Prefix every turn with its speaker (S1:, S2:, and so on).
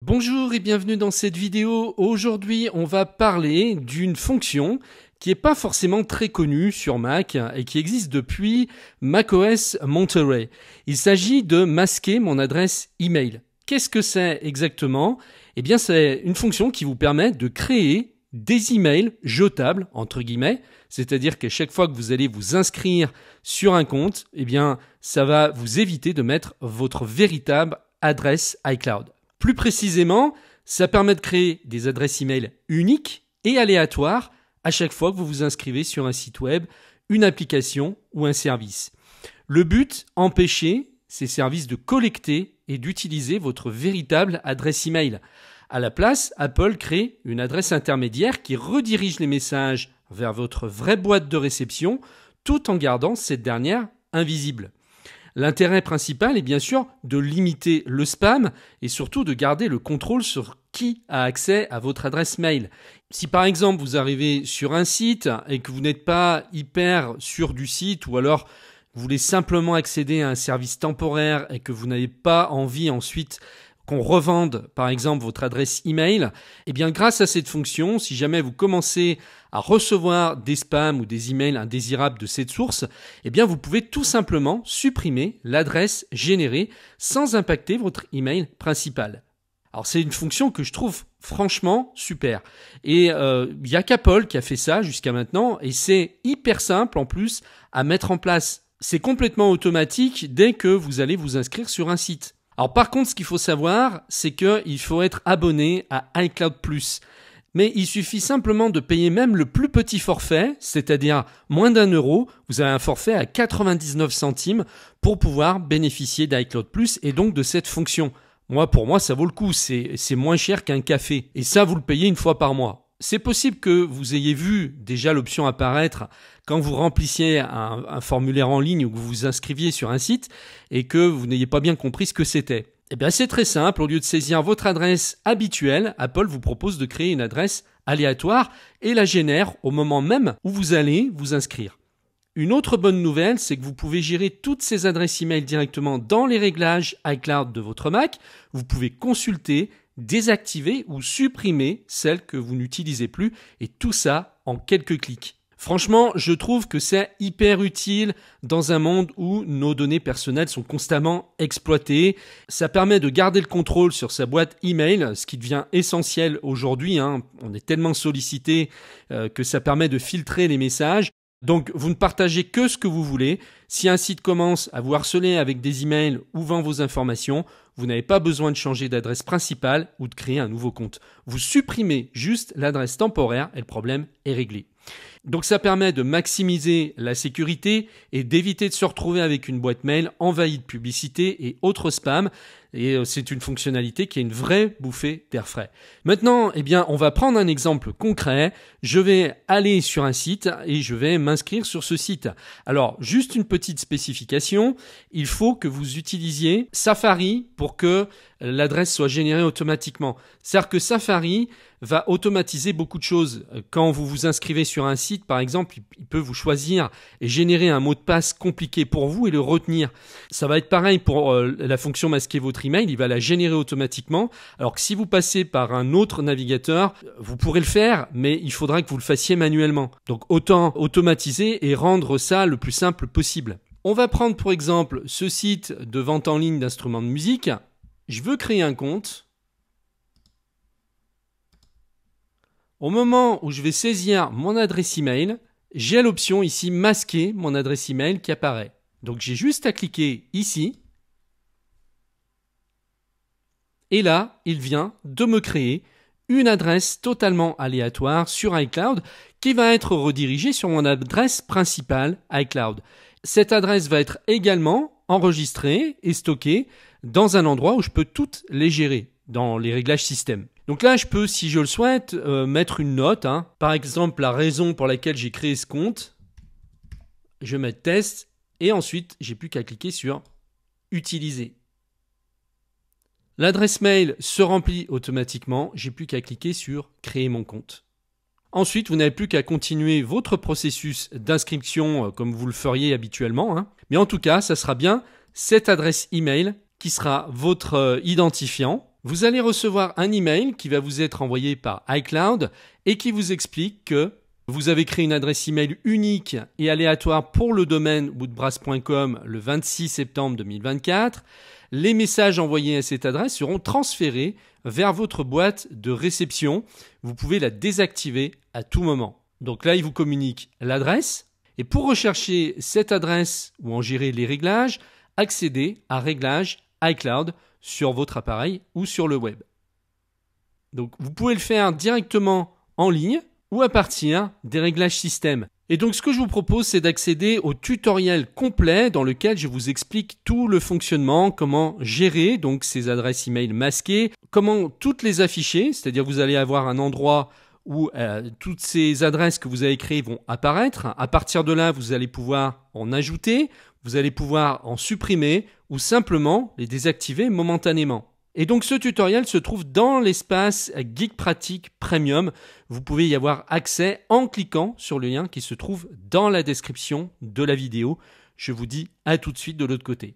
S1: Bonjour et bienvenue dans cette vidéo. Aujourd'hui, on va parler d'une fonction qui n'est pas forcément très connue sur Mac et qui existe depuis macOS Monterey. Il s'agit de masquer mon adresse email. Qu'est-ce que c'est exactement? Eh bien, c'est une fonction qui vous permet de créer des emails jetables, entre guillemets, c'est-à-dire qu'à chaque fois que vous allez vous inscrire sur un compte, eh bien, ça va vous éviter de mettre votre véritable adresse iCloud. Plus précisément, ça permet de créer des adresses email uniques et aléatoires à chaque fois que vous vous inscrivez sur un site web, une application ou un service. Le but, empêcher ces services de collecter et d'utiliser votre véritable adresse email. À la place, Apple crée une adresse intermédiaire qui redirige les messages vers votre vraie boîte de réception tout en gardant cette dernière invisible. L'intérêt principal est bien sûr de limiter le spam et surtout de garder le contrôle sur qui a accès à votre adresse mail. Si par exemple vous arrivez sur un site et que vous n'êtes pas hyper sûr du site ou alors vous voulez simplement accéder à un service temporaire et que vous n'avez pas envie ensuite qu'on revende par exemple votre adresse email, eh bien grâce à cette fonction, si jamais vous commencez à recevoir des spams ou des emails indésirables de cette source, eh bien vous pouvez tout simplement supprimer l'adresse générée sans impacter votre email principal. Alors c'est une fonction que je trouve franchement super. Et il n'y a qu'Apple qui a fait ça jusqu'à maintenant et c'est hyper simple en plus à mettre en place. C'est complètement automatique dès que vous allez vous inscrire sur un site. Alors par contre, ce qu'il faut savoir, c'est qu'il faut être abonné à iCloud+. Mais il suffit simplement de payer même le plus petit forfait, c'est-à-dire moins d'1 €. Vous avez un forfait à 99 centimes pour pouvoir bénéficier d'iCloud+, et donc de cette fonction. Pour moi, ça vaut le coup. C'est moins cher qu'un café. Et ça, vous le payez une fois par mois. C'est possible que vous ayez vu déjà l'option apparaître quand vous remplissiez un formulaire en ligne ou que vous vous inscriviez sur un site et que vous n'ayez pas bien compris ce que c'était. Eh bien, c'est très simple. Au lieu de saisir votre adresse habituelle, Apple vous propose de créer une adresse aléatoire et la génère au moment même où vous allez vous inscrire. Une autre bonne nouvelle, c'est que vous pouvez gérer toutes ces adresses email directement dans les réglages iCloud de votre Mac. Vous pouvez consulter, désactiver ou supprimer celles que vous n'utilisez plus et tout ça en quelques clics. Franchement, je trouve que c'est hyper utile dans un monde où nos données personnelles sont constamment exploitées. Ça permet de garder le contrôle sur sa boîte email, ce qui devient essentiel aujourd'hui. On est tellement sollicité que ça permet de filtrer les messages. Donc, vous ne partagez que ce que vous voulez. Si un site commence à vous harceler avec des emails ou vend vos informations, vous n'avez pas besoin de changer d'adresse principale ou de créer un nouveau compte. Vous supprimez juste l'adresse temporaire et le problème est réglé. Donc ça permet de maximiser la sécurité et d'éviter de se retrouver avec une boîte mail envahie de publicité et autres spams. Et c'est une fonctionnalité qui est une vraie bouffée d'air frais. Maintenant, on va prendre un exemple concret. Je vais aller sur un site et je vais m'inscrire sur ce site. Alors, juste une petite spécification. Il faut que vous utilisiez Safari pour que l'adresse soit générée automatiquement. C'est-à-dire que Safari va automatiser beaucoup de choses. Quand vous vous inscrivez sur un site, par exemple, il peut vous choisir et générer un mot de passe compliqué pour vous et le retenir. Ça va être pareil pour la fonction masquer votre email, il va la générer automatiquement. Alors que si vous passez par un autre navigateur, vous pourrez le faire, mais il faudra que vous le fassiez manuellement. Donc autant automatiser et rendre ça le plus simple possible. On va prendre pour exemple ce site de vente en ligne d'instruments de musique. Je veux créer un compte. Au moment où je vais saisir mon adresse email, j'ai l'option ici masquer mon adresse email qui apparaît. Donc j'ai juste à cliquer ici. Et là, il vient de me créer une adresse totalement aléatoire sur iCloud qui va être redirigée sur mon adresse principale iCloud. Cette adresse va être également enregistrée et stockée dans un endroit où je peux toutes les gérer dans les réglages système. Donc là, je peux, si je le souhaite, mettre une note. Par exemple, la raison pour laquelle j'ai créé ce compte. Je vais mettre test et ensuite, j'ai plus qu'à cliquer sur utiliser. L'adresse mail se remplit automatiquement. J'ai plus qu'à cliquer sur créer mon compte. Ensuite, vous n'avez plus qu'à continuer votre processus d'inscription comme vous le feriez habituellement. Mais en tout cas, ça sera bien cette adresse email qui sera votre identifiant vous allez recevoir un email qui va vous être envoyé par iCloud et qui vous explique que vous avez créé une adresse email unique et aléatoire pour le domaine woodbrass.com le 26 septembre 2024. Les messages envoyés à cette adresse seront transférés vers votre boîte de réception. Vous pouvez la désactiver à tout moment. Donc là, il vous communique l'adresse. Et pour rechercher cette adresse ou en gérer les réglages, accédez à Réglages iCloud sur votre appareil ou sur le web. Donc vous pouvez le faire directement en ligne ou à partir des réglages système. Et donc ce que je vous propose, c'est d'accéder au tutoriel complet dans lequel je vous explique tout le fonctionnement, comment gérer donc ces adresses email masquées, comment toutes les afficher, c'est-à-dire vous allez avoir un endroit où toutes ces adresses que vous avez créées vont apparaître. À partir de là, vous allez pouvoir en ajouter, vous allez pouvoir en supprimer ou simplement les désactiver momentanément. Et donc ce tutoriel se trouve dans l'espace Geek Pratique Premium. Vous pouvez y avoir accès en cliquant sur le lien qui se trouve dans la description de la vidéo. Je vous dis à tout de suite de l'autre côté.